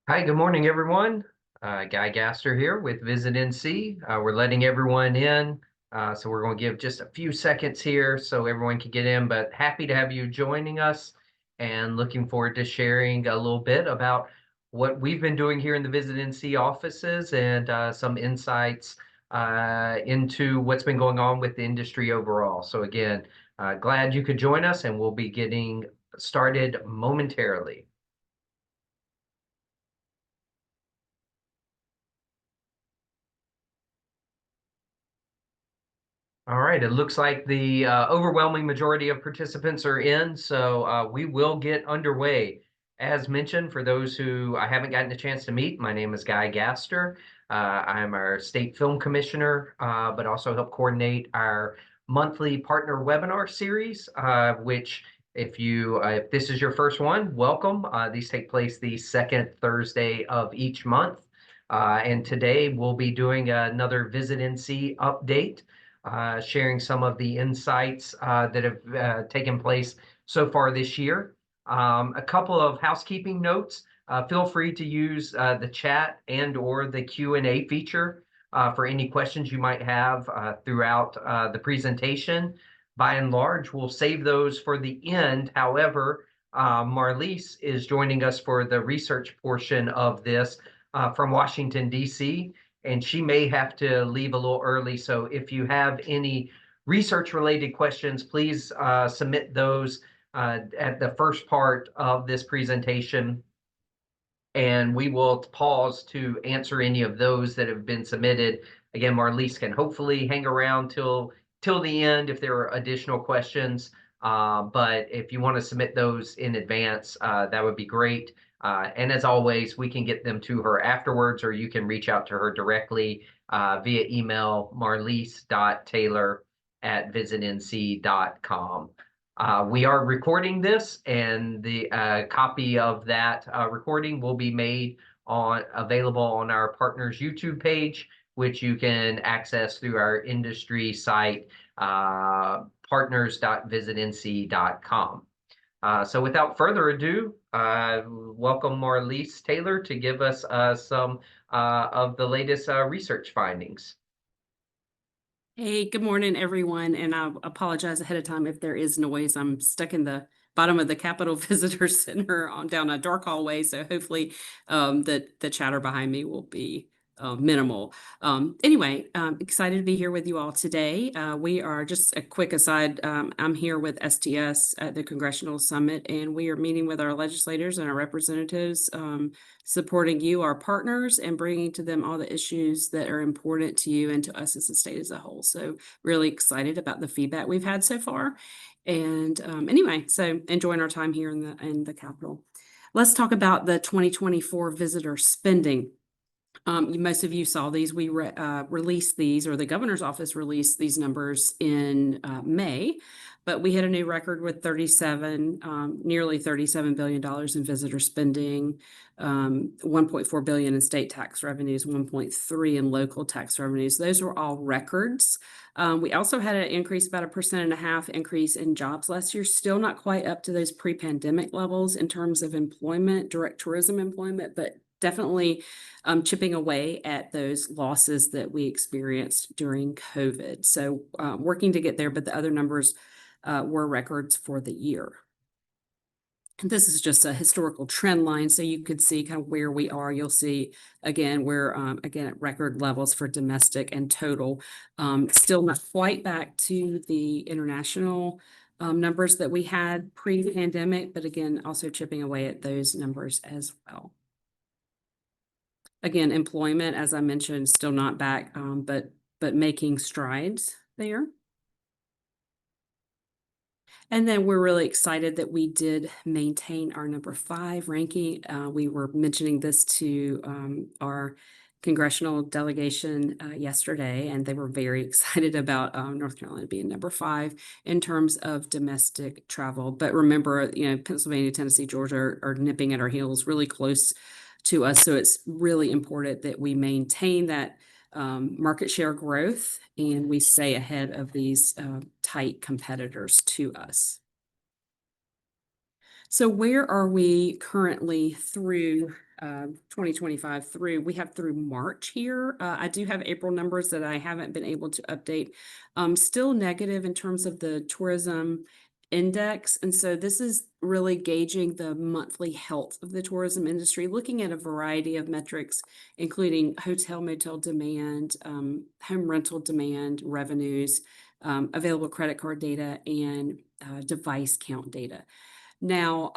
Hi, good morning, everyone. Guy Gaster here with Visit NC. We're letting everyone in, so we're going to give just a few seconds here so everyone can get in, but happy to have you joining us and looking forward to sharing a little bit about what we've been doing here in the Visit NC offices and some insights into what's been going on with the industry overall. So again, glad you could join us, and we'll be getting started momentarily. All right, it looks like the overwhelming majority of participants are in, so we will get underway. As mentioned, for those who I haven't gotten a chance to meet, my name is Guy Gaster. I'm our state film commissioner, but also help coordinate our monthly partner webinar series, which if this is your first one, welcome. These take place the second Thursday of each month. And today we'll be doing another Visit NC update, sharing some of the insights that have taken place so far this year. A couple of housekeeping notes. Feel free to use the chat and or the Q&A feature for any questions you might have throughout the presentation. By and large, we'll save those for the end. However, Marlise is joining us for the research portion of this from Washington, D.C., and she may have to leave a little early. So if you have any research related questions, please submit those at the first part of this presentation, and we will pause to answer any of those that have been submitted. Again, Marlise can hopefully hang around till the end if there are additional questions. But if you want to submit those in advance, that would be great. And as always, we can get them to her afterwards, or you can reach out to her directly via email, marlise.taylor@visitnc.com. We are recording this, and the copy of that recording will be made available on our partners YouTube page, which you can access through our industry site, partners.visitnc.com. So without further ado, welcome Marlise Taylor to give us some of the latest research findings. Hey, good morning, everyone. And I apologize ahead of time if there is noise. I'm stuck in the bottom of the Capitol Visitor Center down a dark hallway. So hopefully the chatter behind me will be minimal. Anyway, excited to be here with you all today. We are, just a quick aside, I'm here with STS at the Congressional Summit, and we are meeting with our legislators and our representatives, supporting you, our partners, and bringing to them all the issues that are important to you and to us as a state as a whole. So really excited about the feedback we've had so far. And anyway, so enjoying our time here in the Capitol. Let's talk about the 2024 visitor spending. Most of you saw these. We released these, or the governor's office released these numbers in May, but we hit a new record with nearly $37 billion in visitor spending, 1.4 billion in state tax revenues, 1.3 in local tax revenues. Those were all records. We also had an increase, about 1.5% increase in jobs last year. Still not quite up to those pre-pandemic levels in terms of employment, direct tourism employment, but definitely chipping away at those losses that we experienced during COVID. So working to get there, but the other numbers were records for the year. And this is just a historical trend line, so you could see kind of where we are. You'll see, again, we're again at record levels for domestic and total. Still not quite back to the international numbers that we had pre-pandemic, but again, also chipping away at those numbers as well. Again, employment, as I mentioned, still not back, but making strides there. And then we're really excited that we did maintain our number 5 ranking. We were mentioning this to our congressional delegation yesterday, and they were very excited about North Carolina being number 5 in terms of domestic travel. But remember, Pennsylvania, Tennessee, Georgia are nipping at our heels, really close to us. So it's really important that we maintain that market share growth and we stay ahead of these tight competitors to us. So where are we currently through 2025 through. We have through March here. I do have April numbers that I haven't been able to update. Still negative in terms of the tourism index. And so this is really gauging the monthly health of the tourism industry, looking at a variety of metrics, including hotel motel demand, home rental demand, revenues, available credit card data, and device count data. Now,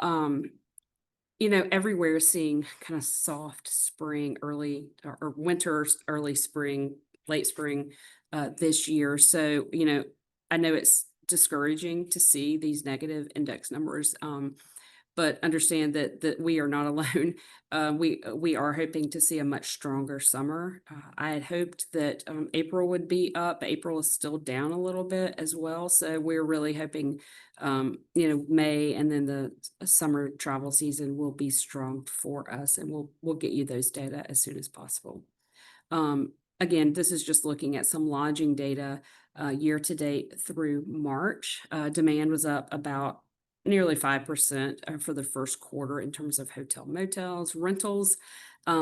everywhere is seeing kind of soft spring, early or winter, early spring, late spring this year. So, I know it's discouraging to see these negative index numbers. But understand that we are not alone. We are hoping to see a much stronger summer. I had hoped that April would be up. April is still down a little bit as well. So we're really hoping, May and then the summer travel season will be strong for us, and we'll get you those data as soon as possible. Again, this is just looking at some lodging data year to date through March. Demand was up about nearly 5% for the first quarter in terms of hotel motels, rentals,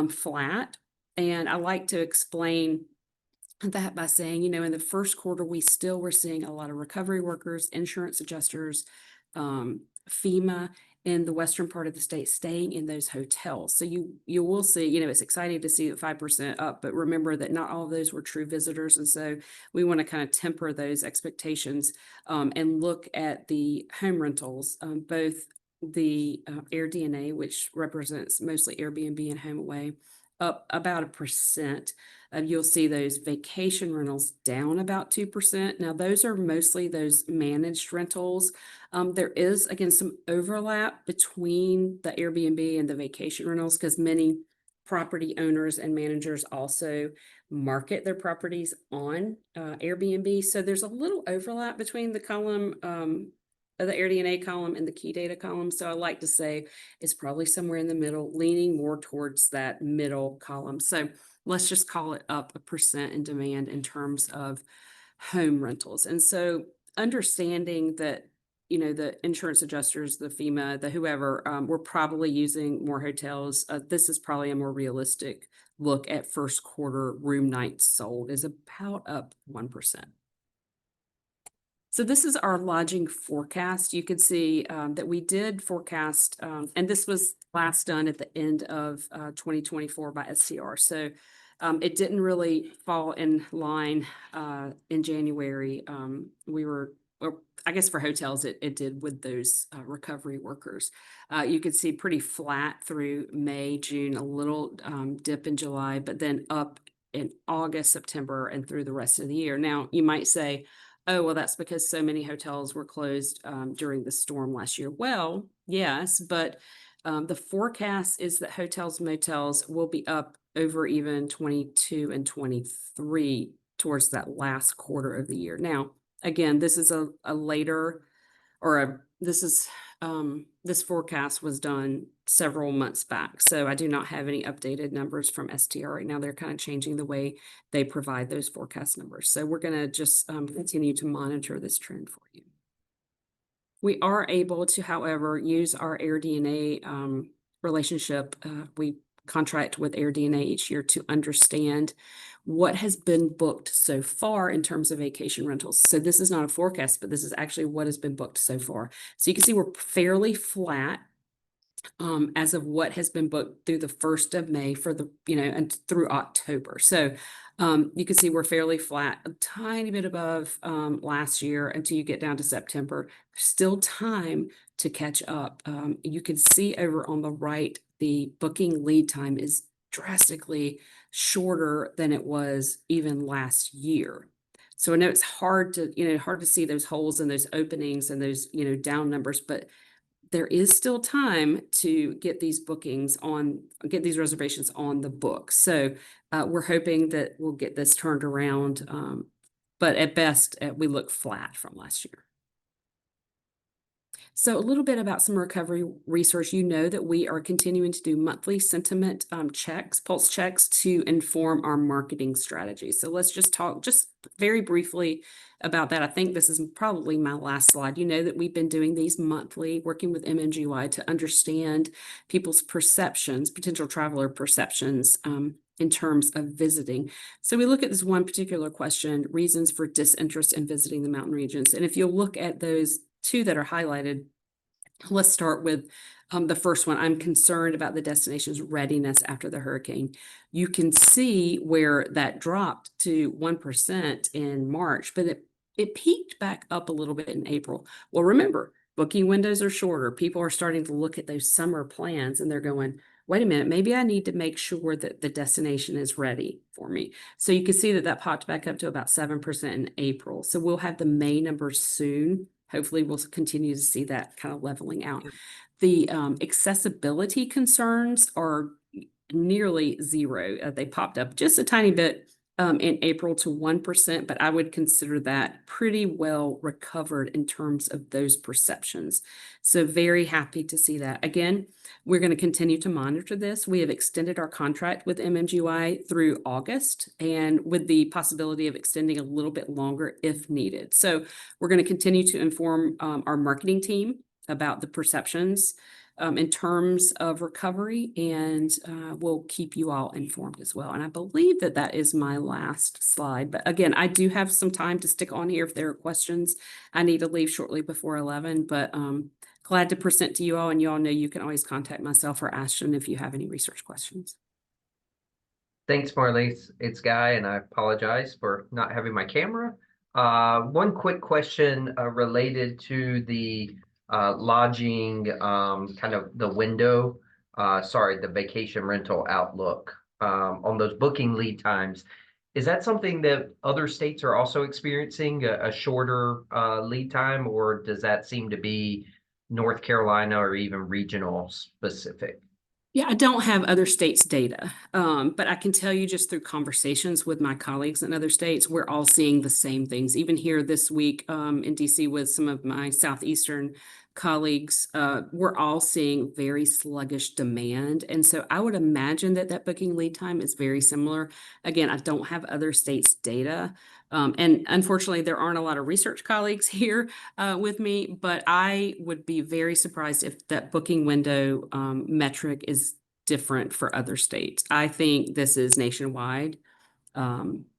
flat. And I like to explain that by saying, in the first quarter, we still were seeing a lot of recovery workers, insurance adjusters, FEMA in the western part of the state staying in those hotels. So you will see, it's exciting to see the 5% up, but remember that not all of those were true visitors. And so we want to kind of temper those expectations and look at the home rentals, both the AirDNA, which represents mostly Airbnb and HomeAway, up about 1%. You'll see those vacation rentals down about 2%. Now, those are mostly those managed rentals. There is, again, some overlap between the Airbnb and the vacation rentals because many property owners and managers also market their properties on Airbnb. So there's a little overlap between the column, the AirDNA column and the key data column. So I like to say it's probably somewhere in the middle, leaning more towards that middle column. So let's just call it up 1% in demand in terms of home rentals. And so understanding that, the insurance adjusters, the FEMA, the whoever, we're probably using more hotels. This is probably a more realistic look at first quarter room nights sold is about up 1%. So this is our lodging forecast. You can see that we did forecast, and this was last done at the end of 2024 by STR. So it didn't really fall in line in January. I guess for hotels, it did with those recovery workers. You could see pretty flat through May, June, a little dip in July, but then up in August, September, and through the rest of the year. Now, you might say, oh, well, that's because so many hotels were closed during the storm last year. Well, yes, but the forecast is that hotels, motels will be up over even 22 and 23 towards that last quarter of the year. Now, again, this is a later, or this forecast was done several months back. So I do not have any updated numbers from STR right now. They're kind of changing the way they provide those forecast numbers. So we're going to just continue to monitor this trend for you. We are able to, however, use our AirDNA relationship. We contract with AirDNA each year to understand what has been booked so far in terms of vacation rentals. So this is not a forecast, but this is actually what has been booked so far. So you can see we're fairly flat as of what has been booked through the 1st of May for the, and through October. So you can see we're fairly flat, a tiny bit above last year until you get down to September. Still time to catch up. You can see over on the right, the booking lead time is drastically shorter than it was even last year. So I know it's hard to see those holes and those openings and those, down numbers, but there is still time to get these get these reservations on the book. So we're hoping that we'll get this turned around. But at best, we look flat from last year. So a little bit about some recovery research. You know that we are continuing to do monthly sentiment checks, pulse checks to inform our marketing strategy. So let's just talk just very briefly about that. I think this is probably my last slide. You know that we've been doing these monthly, working with MMGY to understand people's perceptions, potential traveler perceptions, in terms of visiting. So we look at this one particular question, reasons for disinterest in visiting the mountain regions. And if you'll look at those two that are highlighted, let's start with the first one. I'm concerned about the destination's readiness after the hurricane. You can see where that dropped to 1% in March, but it peaked back up a little bit in April. Well, remember, booking windows are shorter. People are starting to look at those summer plans and they're going, wait a minute, maybe I need to make sure that the destination is ready for me. So you can see that that popped back up to about 7% in April. So we'll have the May numbers soon. Hopefully we'll continue to see that kind of leveling out. The accessibility concerns are nearly zero. They popped up just a tiny bit in April to 1%, but I would consider that pretty well recovered in terms of those perceptions. So very happy to see that. Again, we're going to continue to monitor this. We have extended our contract with MMGY through August and with the possibility of extending a little bit longer if needed. So we're going to continue to inform our marketing team about the perceptions in terms of recovery, and we'll keep you all informed as well. And I believe that that is my last slide. But again, I do have some time to stick on here if there are questions. I need to leave shortly before 11, but glad to present to you all. And you all know you can always contact myself or Ashton if you have any research questions. Thanks, Marlise. It's Guy, and I apologize for not having my camera. One quick question related to the lodging, kind of the window, the vacation rental outlook on those booking lead times. Is that something that other states are also experiencing, a shorter lead time, or does that seem to be North Carolina or even regional specific? Yeah, I don't have other states' data, but I can tell you just through conversations with my colleagues in other states, we're all seeing the same things. Even here this week in DC with some of my Southeastern colleagues, we're all seeing very sluggish demand. And so I would imagine that that booking lead time is very similar. Again, I don't have other states' data. And unfortunately, there aren't a lot of research colleagues here with me, but I would be very surprised if that booking window metric is different for other states. I think this is nationwide.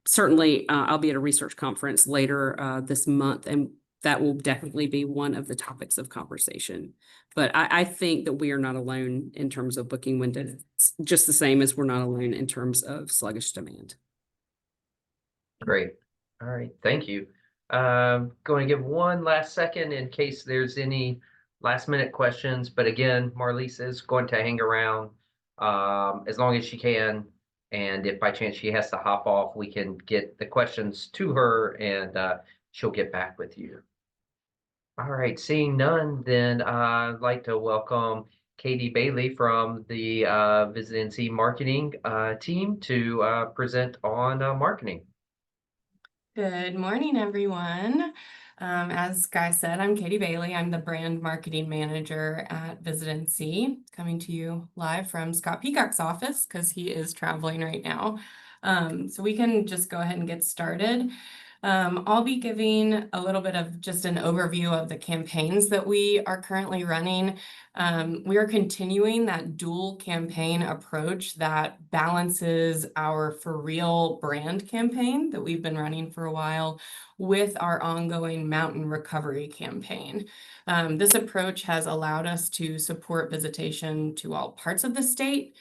Certainly, I'll be at a research conference later this month, and that will definitely be one of the topics of conversation. But I think that we are not alone in terms of booking windows, just the same as we're not alone in terms of sluggish demand. Great. All right. Thank you. Going to give one last second in case there's any last minute questions. But again, Marlise is going to hang around as long as she can. And if by chance she has to hop off, we can get the questions to her and she'll get back with you. All right. Seeing none, then I'd like to welcome Katie Bailey from the Visit NC marketing team to present on marketing. Good morning, everyone. As Guy said, I'm Katie Bailey. I'm the brand marketing manager at Visit NC, coming to you live from Scott Peacock's office because he is traveling right now. So we can just go ahead and get started. I'll be giving a little bit of just an overview of the campaigns that we are currently running. We are continuing that dual campaign approach that balances our For Real brand campaign that we've been running for a while with our ongoing mountain recovery campaign. This approach has allowed us to support visitation to all parts of the state.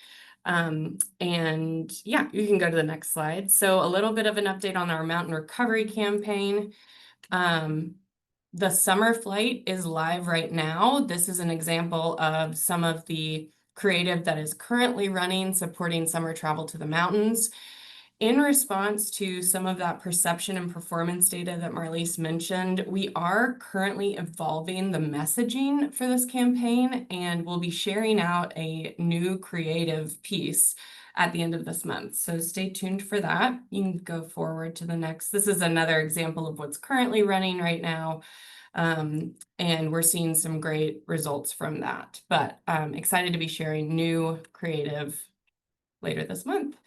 And yeah, you can go to the next slide. So a little bit of an update on our mountain recovery campaign. The summer flight is live right now. This is an example of some of the creative that is currently running, supporting summer travel to the mountains. In response to some of that perception and performance data that Marlise mentioned, we are currently evolving the messaging for this campaign, and we'll be sharing out a new creative piece at the end of this month. So stay tuned for that. You can go forward to the next. This is another example of what's currently running right now. And we're seeing some great results from that, but excited to be sharing new creative later this month.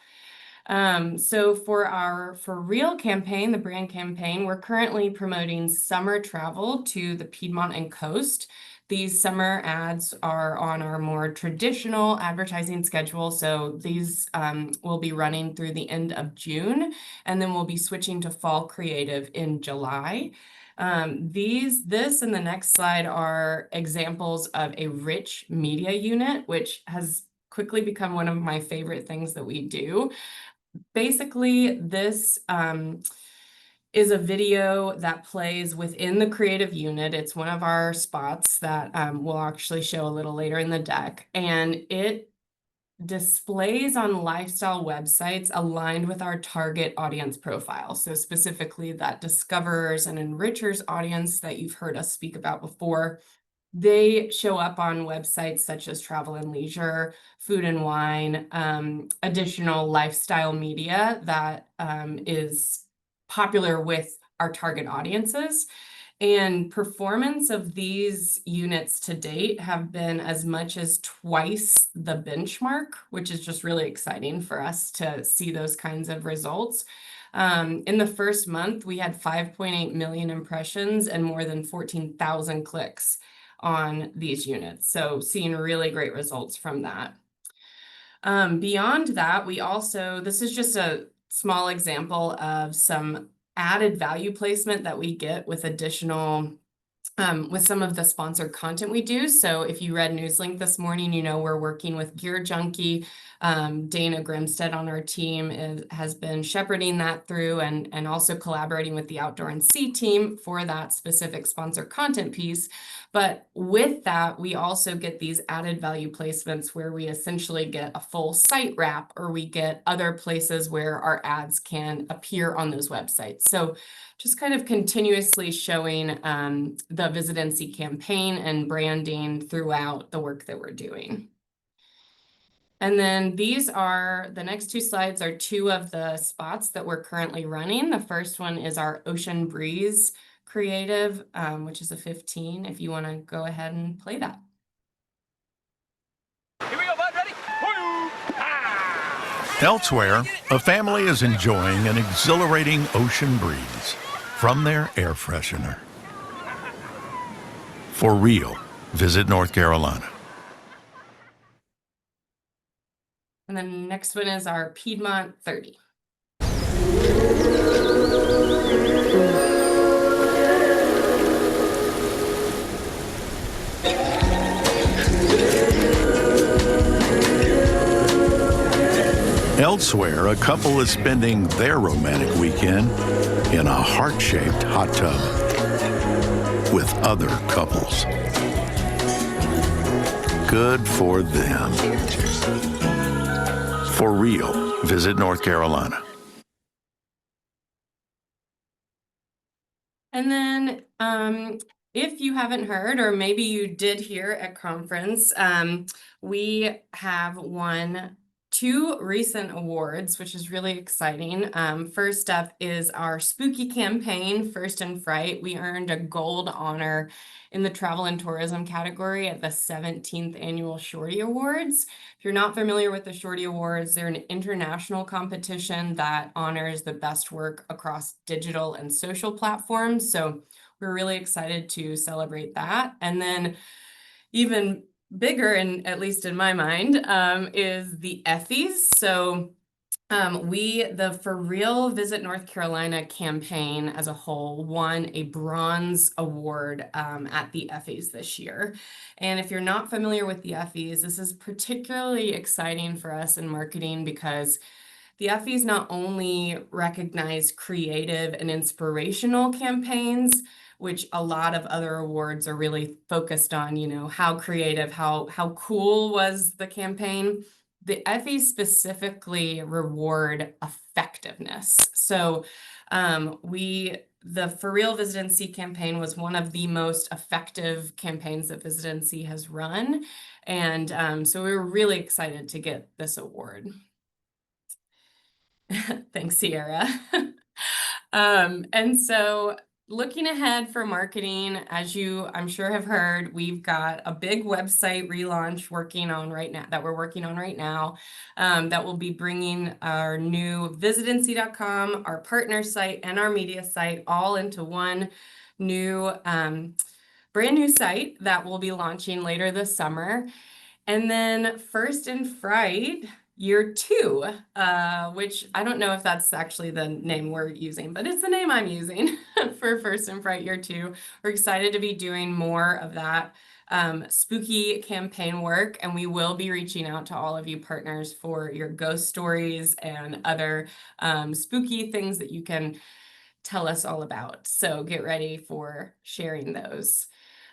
So for our For Real campaign, the brand campaign, we're currently promoting summer travel to the Piedmont and Coast. These summer ads are on our more traditional advertising schedule. So these will be running through the end of June, and then we'll be switching to fall creative in July. This and the next slide are examples of a rich media unit, which has quickly become one of my favorite things that we do. Basically, this is a video that plays within the creative unit. It's one of our spots that we'll actually show a little later in the deck, and it displays on lifestyle websites aligned with our target audience profile. So specifically that discoverers and enrichers audience that you've heard us speak about before. They show up on websites such as Travel and Leisure, Food and Wine, additional lifestyle media that is popular with our target audiences. And performance of these units to date have been as much as twice the benchmark, which is just really exciting for us to see those kinds of results. In the first month, we had 5.8 million impressions and more than 14,000 clicks on these units. So seeing really great results from that. Beyond that, this is just a small example of some added value placement that we get with with some of the sponsored content we do. So if you read Newslink this morning, you know we're working with Gear Junkie. Dana Grimstead on our team has been shepherding that through and also collaborating with the Outdoor and Sea team for that specific sponsored content piece. But with that, we also get these added value placements where we essentially get a full site wrap, or we get other places where our ads can appear on those websites. So just kind of continuously showing the Visitancy campaign and branding throughout the work that we're doing. And then the next two slides are two of the spots that we're currently running. The first one is our Ocean Breeze creative, which is a 15, if you want to go ahead and play that. Here we go, bud. Ready? Elsewhere, a family is enjoying an exhilarating ocean breeze from their air freshener. For real, visit North Carolina. And then the next one is our Piedmont 30. Elsewhere, a couple is spending their romantic weekend in a heart-shaped hot tub with other couples. Good for them. For real, visit North Carolina. And then if you haven't heard, or maybe you did hear at conference, we have won 2 recent awards, which is really exciting. First up is our spooky campaign, First in Fright. We earned a gold honor in the travel and tourism category at the 17th annual Shorty Awards. If you're not familiar with the Shorty Awards, they're an international competition that honors the best work across digital and social platforms. So we're really excited to celebrate that. And then even bigger, and at least in my mind, is the Effies. So the For Real Visit North Carolina campaign as a whole won a bronze award at the Effies this year. And if you're not familiar with the Effies, this is particularly exciting for us in marketing because the Effies not only recognize creative and inspirational campaigns, which a lot of other awards are really focused on, how creative, how cool was the campaign. The Effies specifically reward effectiveness. So the For Real Visitancy campaign was one of the most effective campaigns that Visitancy has run. And so we were really excited to get this award. Thanks, Sierra. And so looking ahead for marketing, as you I'm sure have heard, we've got a big website relaunch working on right now that we're working on right now, that will be bringing our new visitancy.com, our partner site, and our media site all into one new brand new site that will be launching later this summer. And then First in Fright Year 2, which I don't know if that's actually the name we're using, but it's the name I'm using for First in Fright Year 2. We're excited to be doing more of that spooky campaign work, and we will be reaching out to all of you partners for your ghost stories and other spooky things that you can tell us all about. So get ready for sharing those.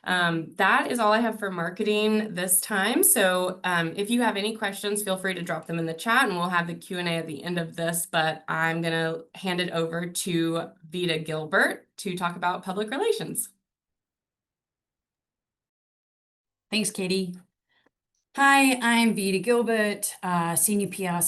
That is all I have for marketing this time. So if you have any questions, feel free to drop them in the chat and we'll have the Q&A at the end of this, but I'm gonna hand it over to Vita Gilbert to talk about public relations. Thanks, Katie. Hi, I'm Vita Gilbert, Senior PR,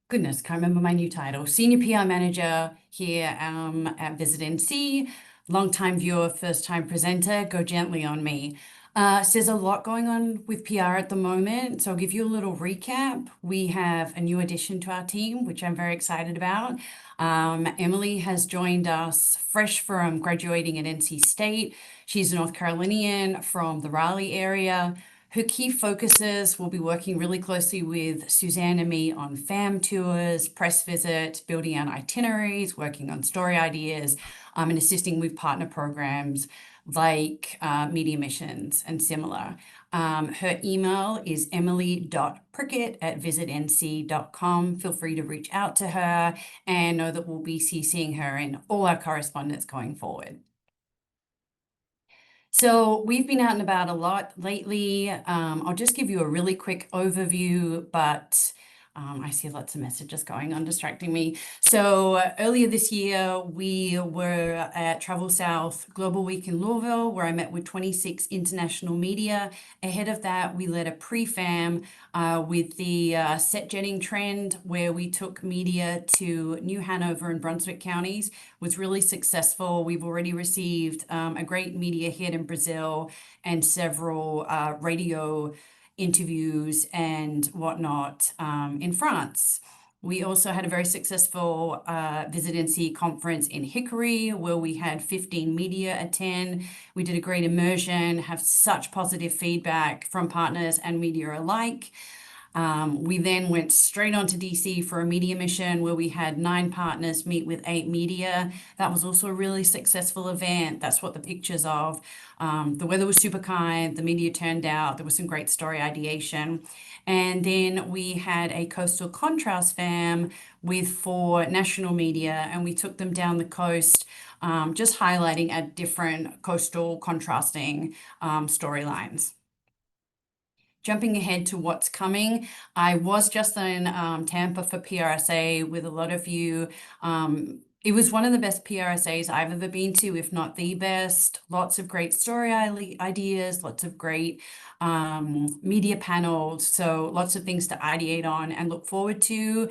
goodness, can't remember my new title, Senior PR Manager here at Visit NC. Long-time viewer, first-time presenter, go gently on me. So there's a lot going on with PR at the moment, so I'll give you a little recap. We have a new addition to our team, which I'm very excited about. Emily has joined us fresh from graduating at NC State. She's a North Carolinian from the Raleigh area. Her key focuses will be working really closely with Suzanne and me on fam tours, press visits, building out itineraries, working on story ideas, and assisting with partner programs like media missions and similar. Her email is emily.prickett@visitnc.com. Feel free to reach out to her and know that we'll be CCing her in all our correspondence going forward. So we've been out and about a lot lately. I'll just give you a really quick overview, but I see lots of messages going on distracting me. So earlier this year, we were at Travel South Global Week in Louisville, where I met with 26 international media. Ahead of that, we led a pre-fam with the set jetting trend, where we took media to New Hanover and Brunswick counties. It was really successful. We've already received a great media hit in Brazil and several radio interviews and whatnot in France. We also had a very successful Visit NC conference in Hickory, where we had 15 media attend. We did a great immersion, have such positive feedback from partners and media alike. We then went straight on to DC for a media mission where we had 9 partners meet with 8 media. That was also a really successful event. That's what the pictures of. The weather was super kind, the media turned out, there was some great story ideation. And then we had a coastal contrast fam with 4 national media, and we took them down the coast, just highlighting at different coastal contrasting storylines. Jumping ahead to what's coming, I was just in Tampa for PRSA with a lot of you. It was one of the best PRSAs I've ever been to, if not the best. Lots of great story ideas, lots of great media panels, so lots of things to ideate on and look forward to.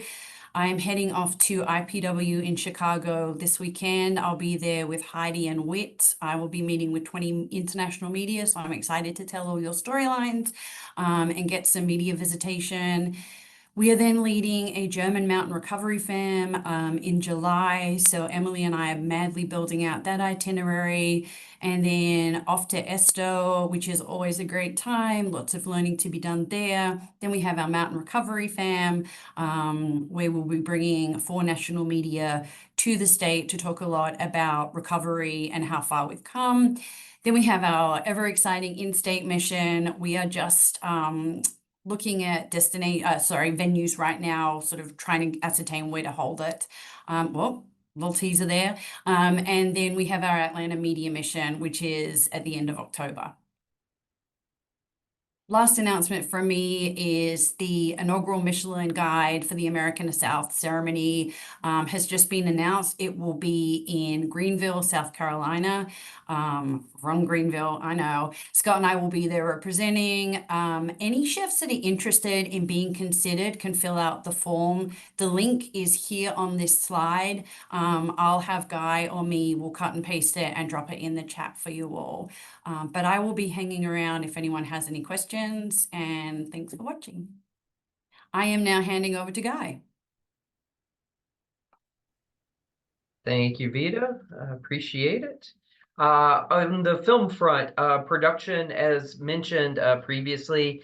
I'm heading off to IPW in Chicago this weekend. I'll be there with Heidi and Whit. I will be meeting with 20 international media, so I'm excited to tell all your storylines and get some media visitation. We are then leading a German mountain recovery fam in July. So Emily and I are madly building out that itinerary. And then off to Esto, which is always a great time. Lots of learning to be done there. Then we have our mountain recovery fam, where we'll be bringing 4 national media to the state to talk a lot about recovery and how far we've come. Then we have our ever exciting in-state mission. We are just looking at venues right now, sort of trying to ascertain where to hold it. Well, little teaser there. And then we have our Atlanta media mission, which is at the end of October. Last announcement from me is the inaugural Michelin Guide for the American South ceremony has just been announced. It will be in Greenville, South Carolina. From Greenville, I know. Scott and I will be there representing. Any chefs that are interested in being considered can fill out the form. The link is here on this slide. I'll have Guy or me, we'll cut and paste it and drop it in the chat for you all. But I will be hanging around if anyone has any questions, and thanks for watching. I am now handing over to Guy. Thank you, Vita. Appreciate it. On the film front, production, as mentioned previously,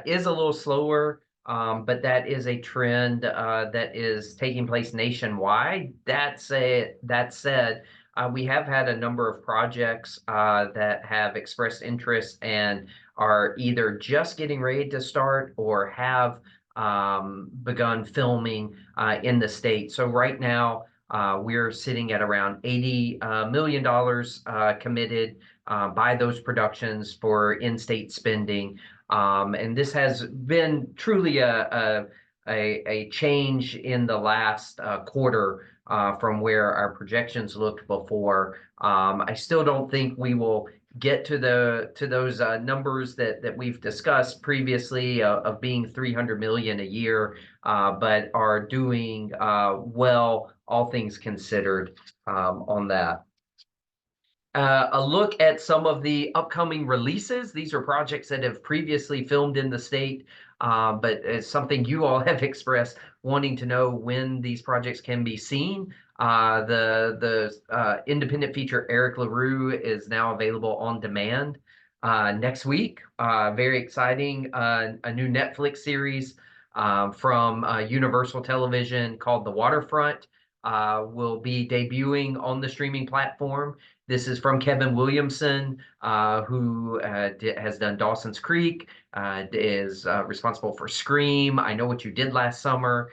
is a little slower, but that is a trend that is taking place nationwide. That said, we have had a number of projects that have expressed interest and are either just getting ready to start or have begun filming in the state. So right now, we're sitting at around $80 million committed by those productions for in-state spending. And this has been truly a change in the last quarter from where our projections looked before. I still don't think we will get to those numbers that we've discussed previously of being 300 million a year, but are doing well, all things considered, on that. A look at some of the upcoming releases. These are projects that have previously filmed in the state, but it's something you all have expressed wanting to know when these projects can be seen. The independent feature Eric LaRue is now available on demand next week. Very exciting. A new Netflix series from Universal Television called The Waterfront will be debuting on the streaming platform. This is from Kevin Williamson, who has done Dawson's Creek, is responsible for Scream, I Know What You Did Last Summer.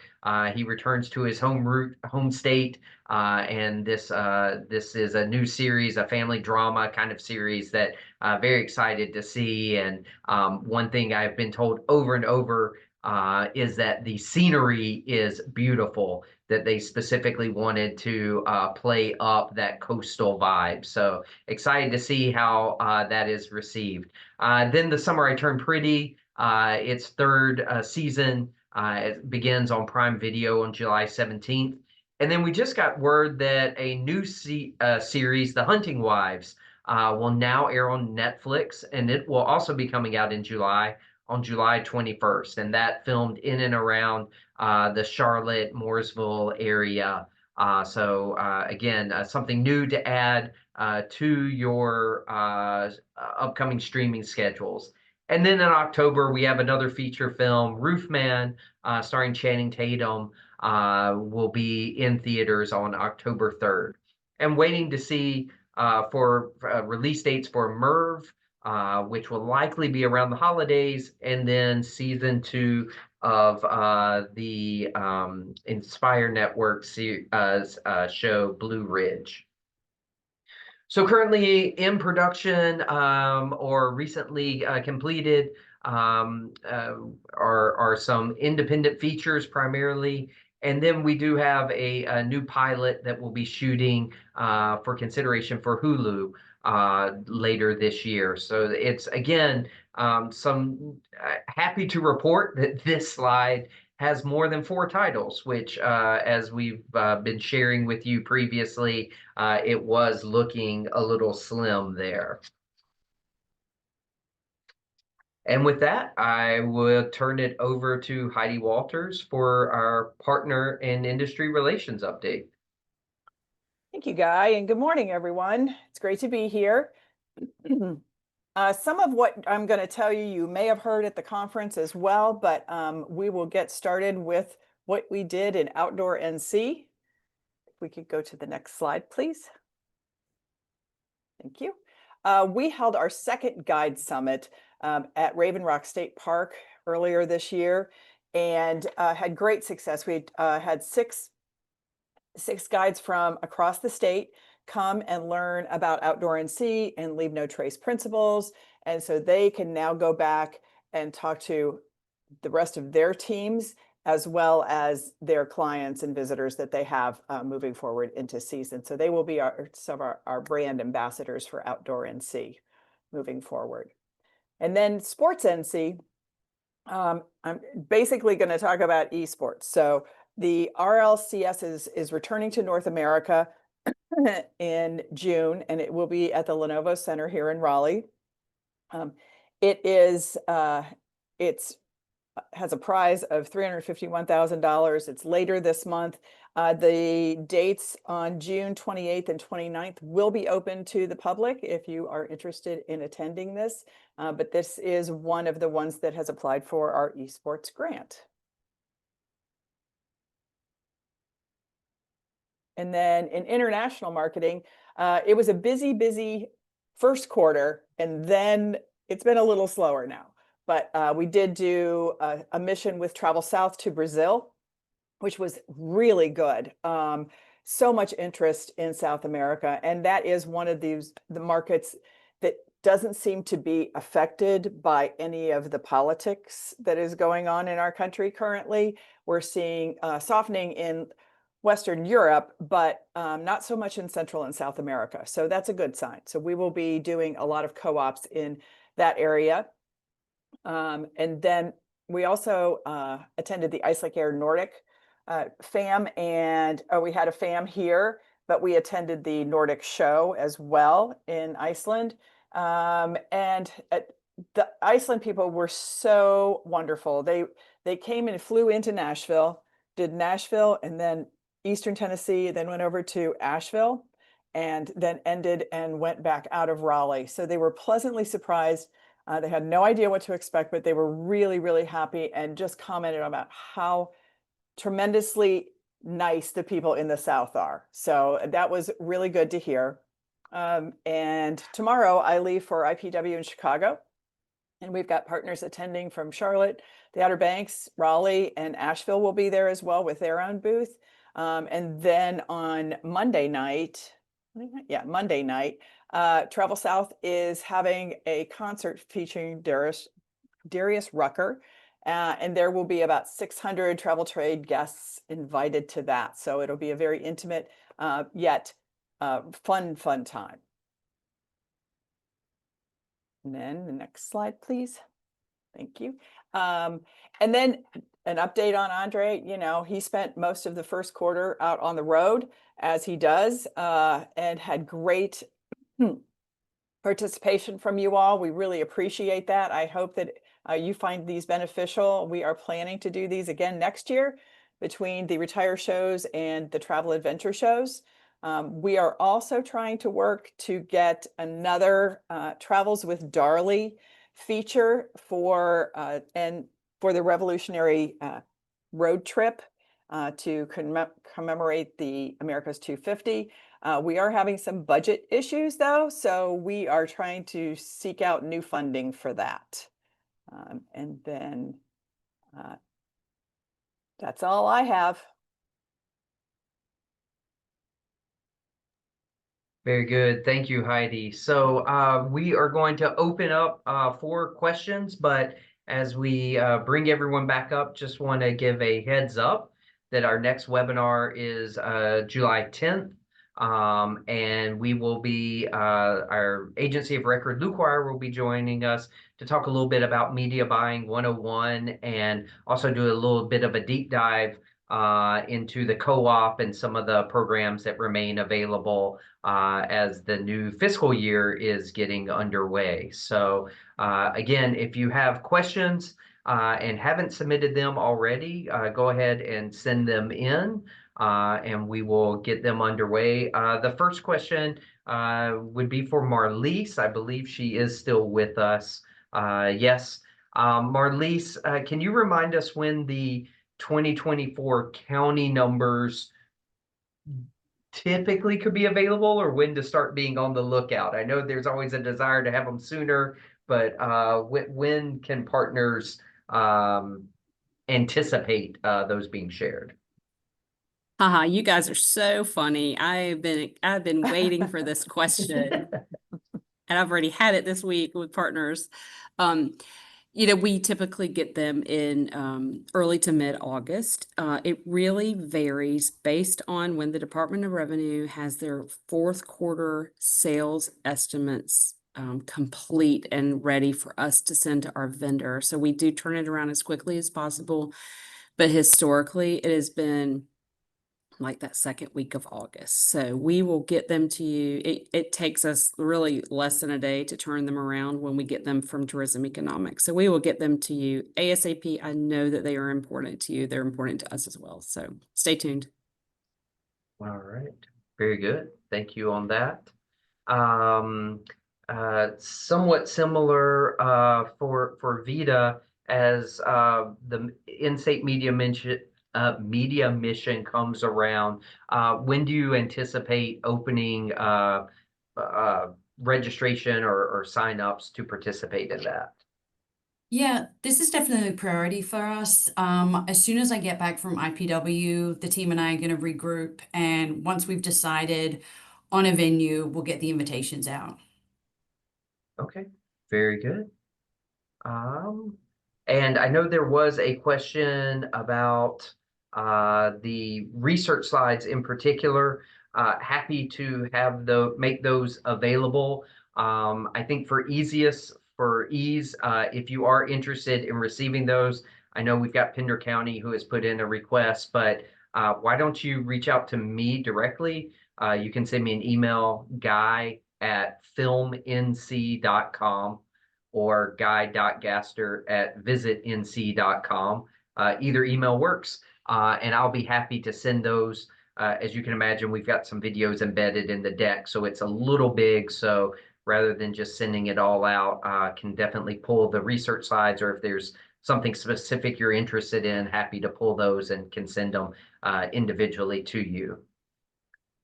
He returns to his home state, and this is a new series, a family drama kind of series that very excited to see. And one thing I've been told over and over is that the scenery is beautiful, that they specifically wanted to play up that coastal vibe. So excited to see how that is received. Then The Summer I Turned Pretty, its third season, it begins on Prime Video on July 17th. And then we just got word that a new series, The Hunting Wives, will now air on Netflix, and it will also be coming out in July, on July 21st, and that filmed in and around the Charlotte, Mooresville area. So again, something new to add to your upcoming streaming schedules. And then in October, we have another feature film, Roofman, starring Channing Tatum, will be in theaters on October 3rd. And waiting to see for release dates for Merv, which will likely be around the holidays, and then season 2 of the Inspire Network show Blue Ridge. So currently in production or recently completed are some independent features primarily. And then we do have a new pilot that we'll be shooting for consideration for Hulu later this year. So it's, again, happy to report that this slide has more than 4 titles, which, as we've been sharing with you previously, it was looking a little slim there. And with that, I will turn it over to Heidi Walters for our partner and industry relations update. Thank you, Guy, and good morning, everyone. It's great to be here. Some of what I'm going to tell you, you may have heard at the conference as well, but we will get started with what we did in Outdoor NC. If we could go to the next slide, please. Thank you. We held our second guide summit at Raven Rock State Park earlier this year and had great success. We had six guides from across the state come and learn about Outdoor NC and Leave No Trace principles. And so they can now go back and talk to the rest of their teams, as well as their clients and visitors that they have moving forward into season. So they will be some of our brand ambassadors for Outdoor NC moving forward. And then Sports NC, I'm basically going to talk about esports. So the RLCS is returning to North America in June, and it will be at the Lenovo Center here in Raleigh. It's has a prize of $351,000. It's later this month. The dates on June 28th and 29th will be open to the public if you are interested in attending this. But this is one of the ones that has applied for our esports grant. And then in international marketing, it was a busy first quarter, and then it's been a little slower now. But we did do a mission with Travel South to Brazil, which was really good. So much interest in South America. And that is one of the markets that doesn't seem to be affected by any of the politics that is going on in our country currently. We're seeing softening in Western Europe, but not so much in Central and South America. So that's a good sign. So we will be doing a lot of co-ops in that area. And then we also attended the Ice Lake Air Nordic FAM, and we had a FAM here, but we attended the Nordic show as well in Iceland. And the Iceland people were so wonderful. They came and flew into Nashville, did Nashville, and then Eastern Tennessee, then went over to Asheville, and then ended and went back out of Raleigh. So they were pleasantly surprised. They had no idea what to expect, but they were really, really happy and just commented about how tremendously nice the people in the South are. So that was really good to hear. And tomorrow I leave for IPW in Chicago, and we've got partners attending from Charlotte, the Outer Banks, Raleigh, and Asheville will be there as well with their own booth. And then on Monday night, Travel South is having a concert featuring Darius Rucker, and there will be about 600 travel trade guests invited to that. So it'll be a very intimate yet fun time. And then the next slide, please. Thank you. And then an update on Andre. You know, he spent most of the first quarter out on the road, as he does, and had great participation from you all. We really appreciate that. I hope that you find these beneficial. We are planning to do these again next year between the retire shows and the travel adventure shows. We are also trying to work to get another Travels with Darley feature for the Revolutionary road trip to commemorate the America's 250. We are having some budget issues though, so we are trying to seek out new funding for that. And then that's all I have. Very good. Thank you, Heidi. So we are going to open up for questions, but as we bring everyone back up, just want to give a heads up that our next webinar is July 10th. And we will be, our agency of record, Lucquire, will be joining us to talk a little bit about Media Buying 101 and also do a little bit of a deep dive into the co-op and some of the programs that remain available as the new fiscal year is getting underway. So again, if you have questions and haven't submitted them already, go ahead and send them in and we will get them underway. The first question would be for Marlise. I believe she is still with us. Yes. Marlise, can you remind us when the 2024 county numbers typically could be available, or when to start being on the lookout? I know there's always a desire to have them sooner, but when can partners anticipate those being shared? Haha, you guys are so funny. I've been waiting for this question. And I've already had it this week with partners. We typically get them in early to mid-August. It really varies based on when the Department of Revenue has their fourth quarter sales estimates complete and ready for us to send to our vendor. So we do turn it around as quickly as possible. But historically, it has been like that second week of August. So we will get them to you. It takes us really less than a day to turn them around when we get them from Tourism Economics. So we will get them to you ASAP. I know that they are important to you. They're important to us as well. So stay tuned. All right, very good. Thank you on that. Um, somewhat similar for Vita as the in-state media mission comes around. When do you anticipate opening registration or sign-ups to participate in that? Yeah, this is definitely a priority for us. As soon as I get back from IPW, the team and I are going to regroup, and once we've decided on a venue, we'll get the invitations out. Okay, very good. Um, and I know there was a question about the research slides in particular. Happy to have make those available. I think for ease, if you are interested in receiving those, I know we've got Pender County who has put in a request, but why don't you reach out to me directly? You can send me an email, guy@filmnc.com or guy.gaster@visitnc.com. Either email works, and I'll be happy to send those. As you can imagine, we've got some videos embedded in the deck, so it's a little big. So rather than just sending it all out, can definitely pull the research slides, or if there's something specific you're interested in, happy to pull those and can send them individually to you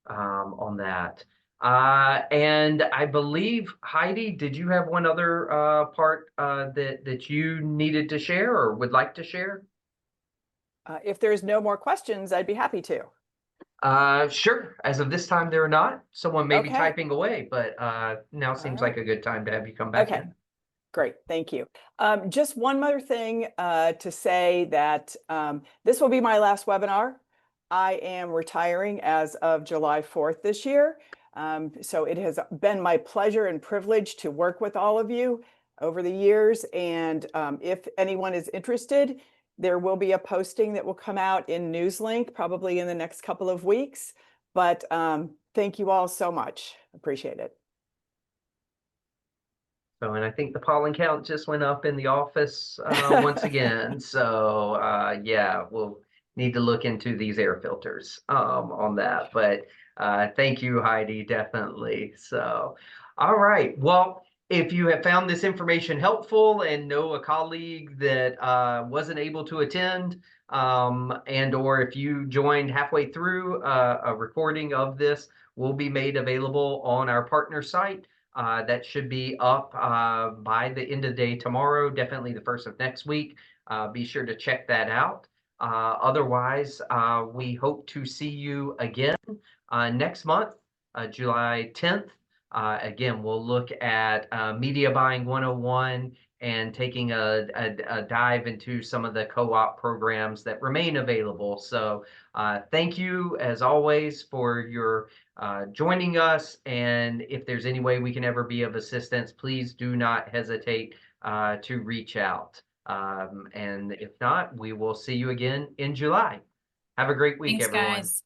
on that. And I believe, Heidi, did you have one other part that you needed to share or would like to share? If there's no more questions, I'd be happy to. Sure. As of this time, there are not. Someone may be Okay. typing away, but now seems like a good time to have you come back Okay. in. Great, thank you. Just one other thing to say that this will be my last webinar. I am retiring as of July 4th this year. So it has been my pleasure and privilege to work with all of you over the years. And if anyone is interested, there will be a posting that will come out in NewsLink probably in the next couple of weeks. But thank you all so much. Appreciate it. So, and I think the pollen count just went up in the office once again. So, yeah, we'll need to look into these air filters on that. But thank you, Heidi, definitely. So, all right. Well, if you have found this information helpful and know a colleague that wasn't able to attend, and or if you joined halfway through a recording of this, will be made available on our partner site. That should be up by the end of the day tomorrow, definitely the first of next week. Be sure to check that out. Otherwise, we hope to see you again next month, July 10th. Again, we'll look at Media Buying 101 and taking a dive into some of the co-op programs that remain available. So thank you, as always, for your joining us. And if there's any way we can ever be of assistance, please do not hesitate to reach out. And if not, we will see you again in July. Have a great week, Thanks, everyone. guys.